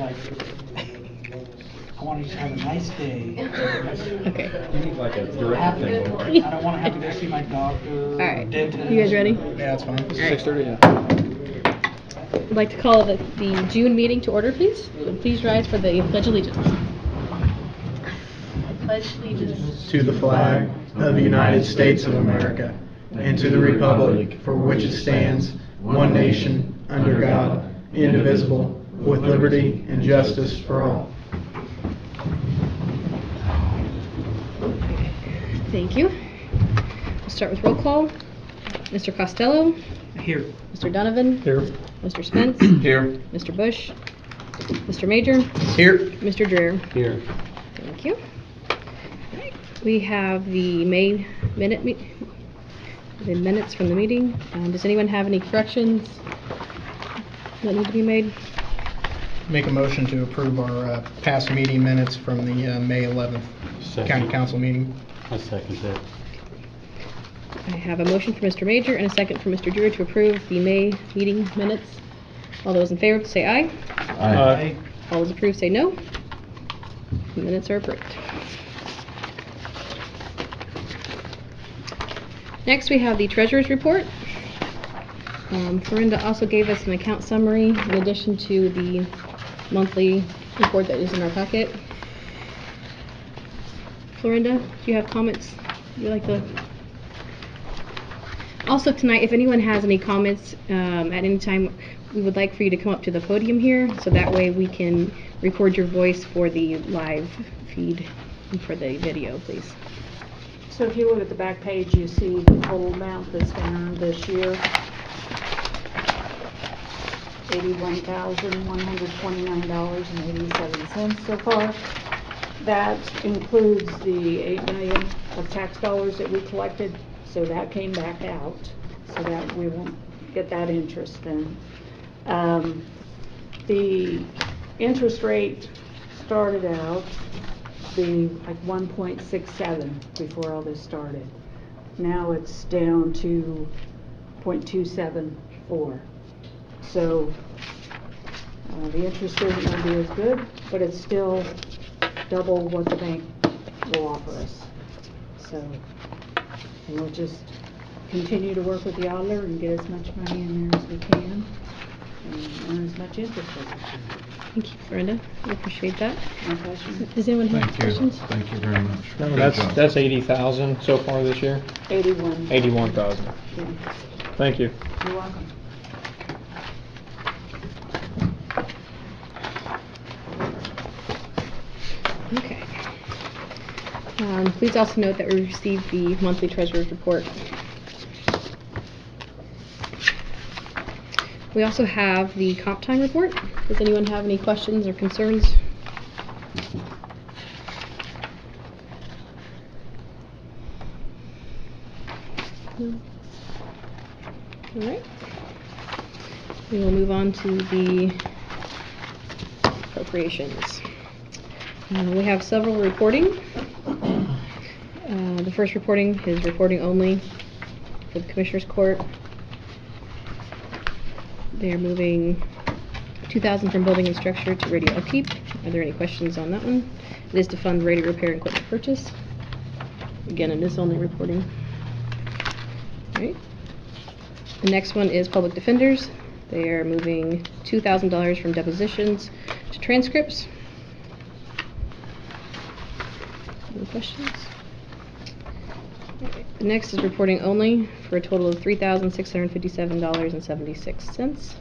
I want to just have a nice day. Okay. You need like a direct I thing. don't want to have to go see my doctor. All right. Dentist. You guys ready? Yeah, that's fine. All right. 6:30. Yeah. I'd like to call the June meeting to order, please. Please rise for the Pledge of Allegiance. I pledge allegiance To the flag of the United States of America and to the republic for which it stands, one nation, under God, indivisible, with liberty and justice for all. Thank you. We'll start with roll call. Mr. Costello. Here. Mr. Donovan. Here. Mr. Spence. Here. Mr. Bush. Mr. Major. Here. Mr. Dreer. Here. Thank you. Right. We have the May the minutes from the meeting. Does anyone have any corrections that need to be made? Make a motion to approve our past meeting minutes from the May 11th County Council meeting. I second that. I have a motion for Mr. Major and a second for Mr. Dreer to approve the May meeting minutes. All those in favor say aye. Aye. All those approved say no. The minutes are approved. Next we have the treasurer's report. Florinda also gave us an account summary in addition to the monthly report that is in our packet. Florinda, do you have comments you'd like to? Also tonight, if anyone has any comments at any time, we would like for you to come up to the podium here, so that way we can record your voice for the live feed and for the video, please. So if you look at the back page, you see the total amount that's been earned this year. $81,129.87 so far. That includes the $8 million of tax dollars that we collected, so that came back out, so that we won't get that interest then. The interest rate started out being like 1.67 before all this started. Now it's down to 0.274. So the interest isn't going to be as good, but it's still double what the bank will offer us. So we'll just continue to work with the auditor and get as much money in there as we can and earn as much interest as we can. Thank you, Florinda. I appreciate that. No questions? Does anyone have questions? Thank you very much. No, Good job. that's 80,000 so far this year. 81. 81,000. Yeah. Thank you. You're welcome. Okay. Please also note that we received the monthly treasurer's report. We also have the comp time report. Does anyone have any questions or concerns? No. All right. We will move on to the appropriations. We have several reporting. The first reporting is reporting only for the Commissioners Court. They are moving $2,000 from building and structure to radio upkeep. Are there any questions on that one? It is to fund radio repair and equipment purchase. Again, it is only reporting. All right. The next one is public defenders. They are moving $2,000 from depositions to transcripts. Any questions? Okay. The next is reporting only for a total of $3,657.76.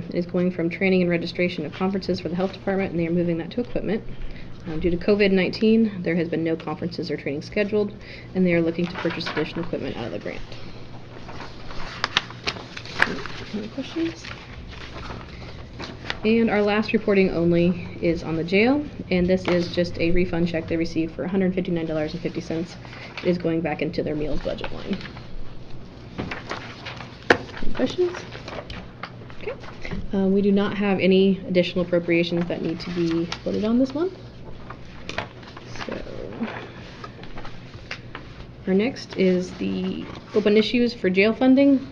It is going from training and registration of conferences for the health department, and they are moving that to equipment. Due to COVID-19, there has been no conferences or training scheduled, and they are looking to purchase additional equipment out of the grant. Any questions? And our last reporting only is on the jail, and this is just a refund check they received for $159.50. It is going back into their meals budget line. Any questions? Okay. We do not have any additional appropriations that need to be voted on this month. So, our next is the open issues for jail funding.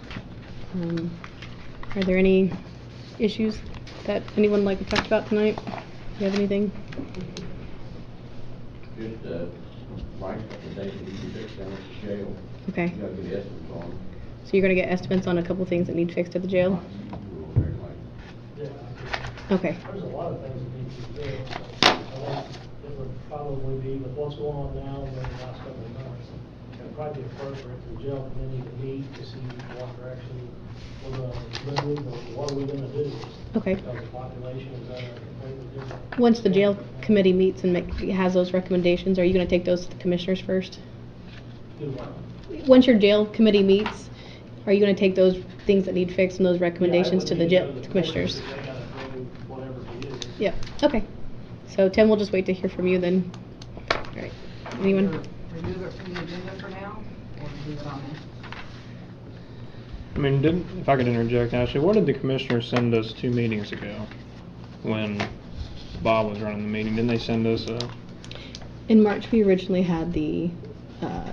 Are there any issues that anyone like to talk about tonight? Do you have anything? Just, Mike's got the date that he fixed down at the jail. Okay. You gotta get estimates on them. So you're gonna get estimates on a couple things that need fixed at the jail? Okay. There's a lot of things that need to be fixed. I think it would probably be, with what's going on now in the last couple of months, it'd probably be appropriate for the jail committee to meet to see what direction we're gonna move, or what are we gonna do? Okay. Because the population is at a completely different. Once the jail committee meets and has those recommendations, are you gonna take those to the commissioners first? Do what? Once your jail committee meets, are you gonna take those things that need fixed and those recommendations Yeah, to the jail commissioners? They gotta approve whatever it is. Yep, okay. So Tim, we'll just wait to hear from you then. All right, anyone? Remove it from the agenda for now, or leave it on there? I mean, if I could interject, Ashley, what did the commissioners send us 2 meetings ago when Bob was running the meeting? Didn't they send us a... In March, we originally had the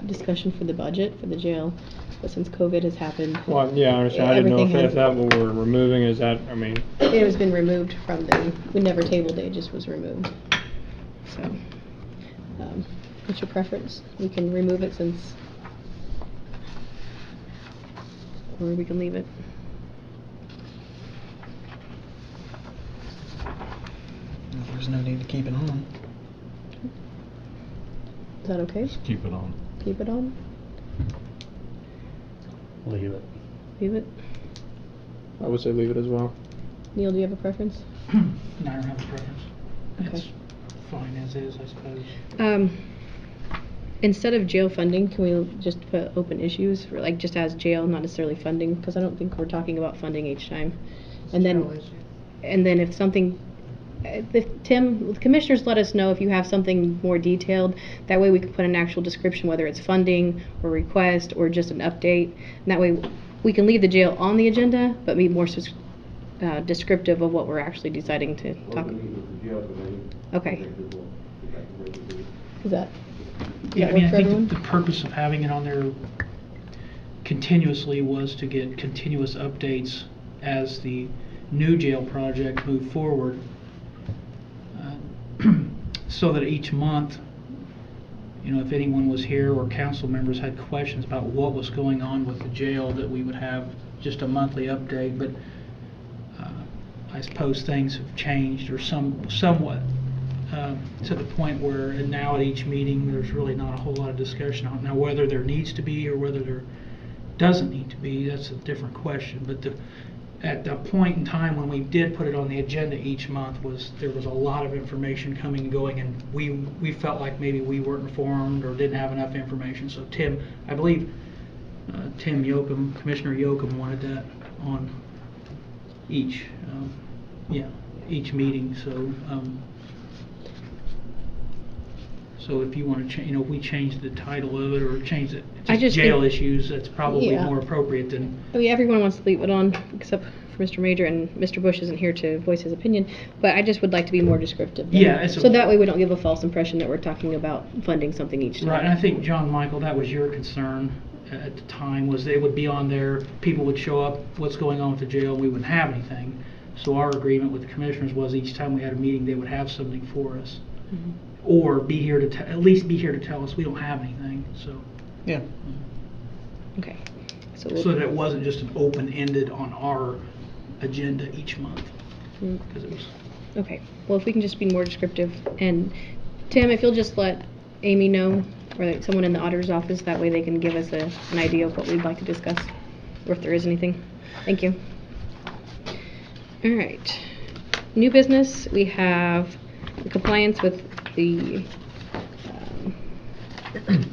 discussion for the budget for the jail, but since COVID has happened. Well, yeah, I understand. I didn't know everything if that what we're removing, is that, I mean... It has been removed from we never tabled it, it just was removed. So, what's your preference? We can remove it since, or we can leave it. There's no need to keep it on. Is that okay? Keep it on. Keep it on? Leave it. Leave it? I would say leave it as well. Neil, do you have a preference? No, I don't have a preference. Okay. It's fine as is, I suppose. Instead of jail funding, can we just put open issues, or like just as jail, not necessarily funding, because I don't think we're talking about funding each time. And then, if something, Tim, the commissioners let us know if you have something more detailed. That way we can put an actual description, whether it's funding or request or just an update. And that way we can leave the jail on the agenda, but be more descriptive of what we're actually deciding to talk about. Okay. Is that? Yeah, I that mean, work I for think everyone? the purpose of having it on there continuously was to get continuous updates as the new jail project moved forward. So that each month, you know, if anyone was here or council members had questions about what was going on with the jail, that we would have just a monthly update. But I suppose things have changed or somewhat to the point where now at each meeting there's really not a whole lot of discussion on it. Now whether there needs to be or whether there doesn't need to be, that's a different question. But at the point in time when we did put it on the agenda each month, there was a lot of information coming and going, and we felt like maybe we weren't informed or didn't have enough information. So Tim, I believe Tim Yoakum, Commissioner Yoakum, wanted that on each meeting. So if you want to change, you know, if we change the title of it or change it, just jail issues, that's probably more appropriate than. I mean, everyone wants to leave it on except for Mr. Major, and Mr. Bush isn't here to voice his opinion. But I just would like to be more descriptive. Yeah. So that way we don't give a false impression that we're talking about funding something each time. Right, and I think, John Michael, that was your concern at the time, was they would be on there, people would show up, what's going on with the jail, we wouldn't have anything. So our agreement with the commissioners was each time we had a meeting, they would have something for us. Mm-hmm. Or be here to at least be here to tell us we don't have anything. So Yeah. Okay. so that it wasn't just an open-ended on our agenda each month. Because it was. Okay. Well, if we can just be more descriptive, and Tim, if you'll just let Amy know, or like someone in the auditor's office, that way they can give us an idea of what we'd like to discuss, or if there is anything. Thank you. All right. New business. We have compliance with the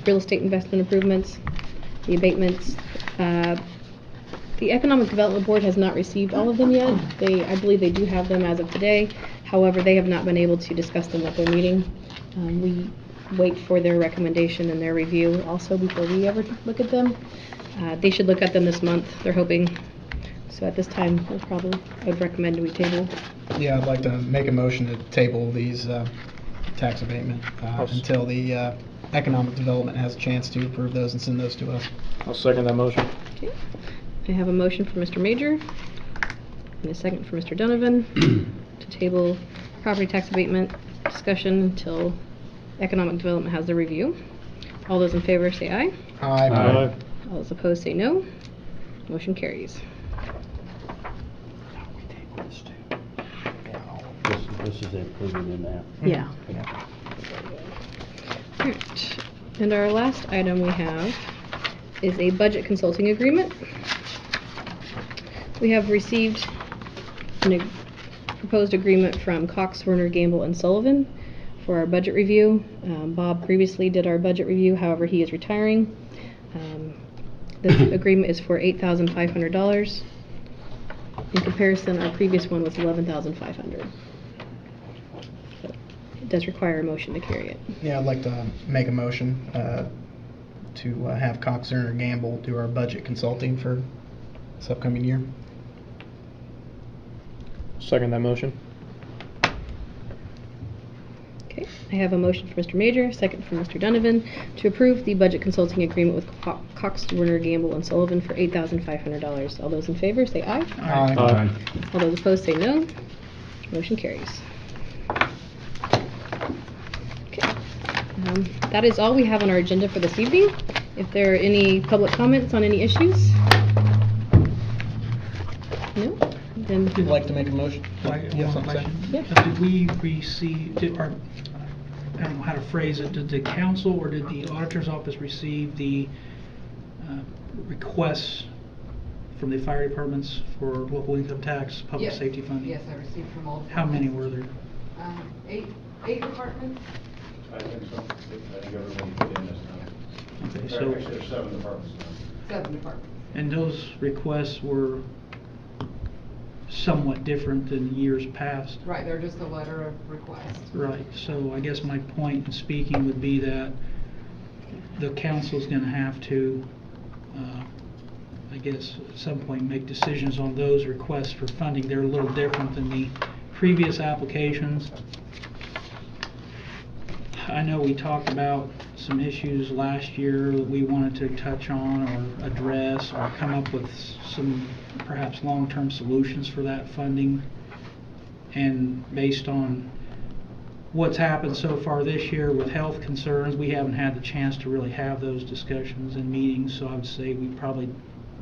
real estate investment improvements, the abatements. The Economic Development Board has not received all of them yet. I believe they do have them as of today. However, they have not been able to discuss them at their meeting. We wait for their recommendation and their review also before we ever look at them. They should look at them this month, they're hoping. So at this time, I would recommend we table. Yeah, I'd like to make a motion to table these tax abatement until the Economic Development has a chance to approve those and send those to us. I'll second that motion. Okay. I have a motion for Mr. Major. And a second for Mr. Donovan to table property tax abatement discussion until economic development has the review. All those in favor say aye. Aye. All those opposed say no. Motion carries. This is included in that. Yeah. Alright, and our last item we have is a budget consulting agreement. We have received a proposed agreement from Cox, Werner, Gamble, and Sullivan for our budget review. Bob previously did our budget review, however, he is retiring. The agreement is for $8,500. In comparison, our previous one was $11,500. It does require a motion to carry it. Yeah, I'd like to make a motion to have Cox or Gamble do our budget consulting for this upcoming year. Second that motion. Okay, I have a motion for Mr. Major, second from Mr. Donovan, to approve the budget consulting agreement with Cox, Werner, Gamble, and Sullivan for $8,500. All those in favor say aye. Aye. All those opposed say no. Motion carries. Okay, that is all we have on our agenda for this evening. If there are any public comments on any issues? No? Then If you'd like to make a motion, Like, you have one something to say? question. Yeah. Did we receive, or, I don't know how to phrase it, did the council or did the auditor's office receive the requests from the fire departments for local income tax, public Yes. safety funding? Yes, I received from all. How many were there? Eight departments. I think so. I think everyone put in this time. Okay, so, Actually, there's 7 departments now. 7 departments. and those requests were somewhat different than years past? Right, they're just a letter of request. Right, so I guess my point in speaking would be that the council's gonna have to, I guess, at some point make decisions on those requests for funding. They're a little different than the previous applications. I know we talked about some issues last year that we wanted to touch on or address or come up with some perhaps long-term solutions for that funding. And based on what's happened so far this year with health concerns, we haven't had the chance to really have those discussions and meetings. So I would say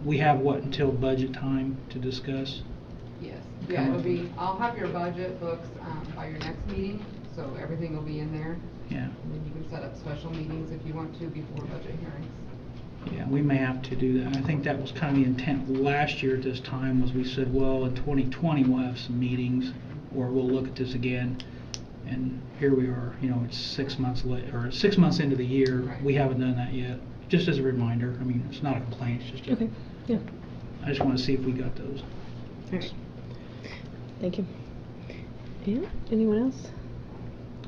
we have what, until budget time to discuss? Yes. Come Yeah, it'll up be, with- I'll have your budget books by your next meeting, so everything will be in there. Yeah, And then you can set up special meetings if you want to before budget hearings. yeah, we may have to do that. I think that was kind of the intent last year at this time, was we said, well, in 2020 we'll have some meetings, or we'll look at this again. And here we are, it's 6 months late, or 6 months into the year. Right. We haven't done that yet. Just as a reminder, I mean, it's not a complaint, it's just Okay, yeah, I just want to see if we got those. all right. Thank you. Yeah, anyone else?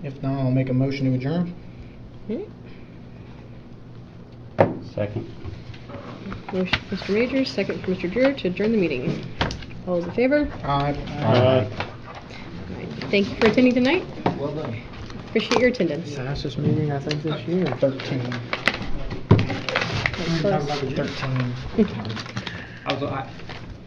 If not, I'll make a motion to adjourn. All right. Second. Motion for Mr. Major, second for Mr. Dreer to adjourn the meeting. All those in favor? Aye. All right. Thank you for attending tonight. Well done. Appreciate your attendance. Fastest meeting, I think, this year. 13. That was close. 13. I was,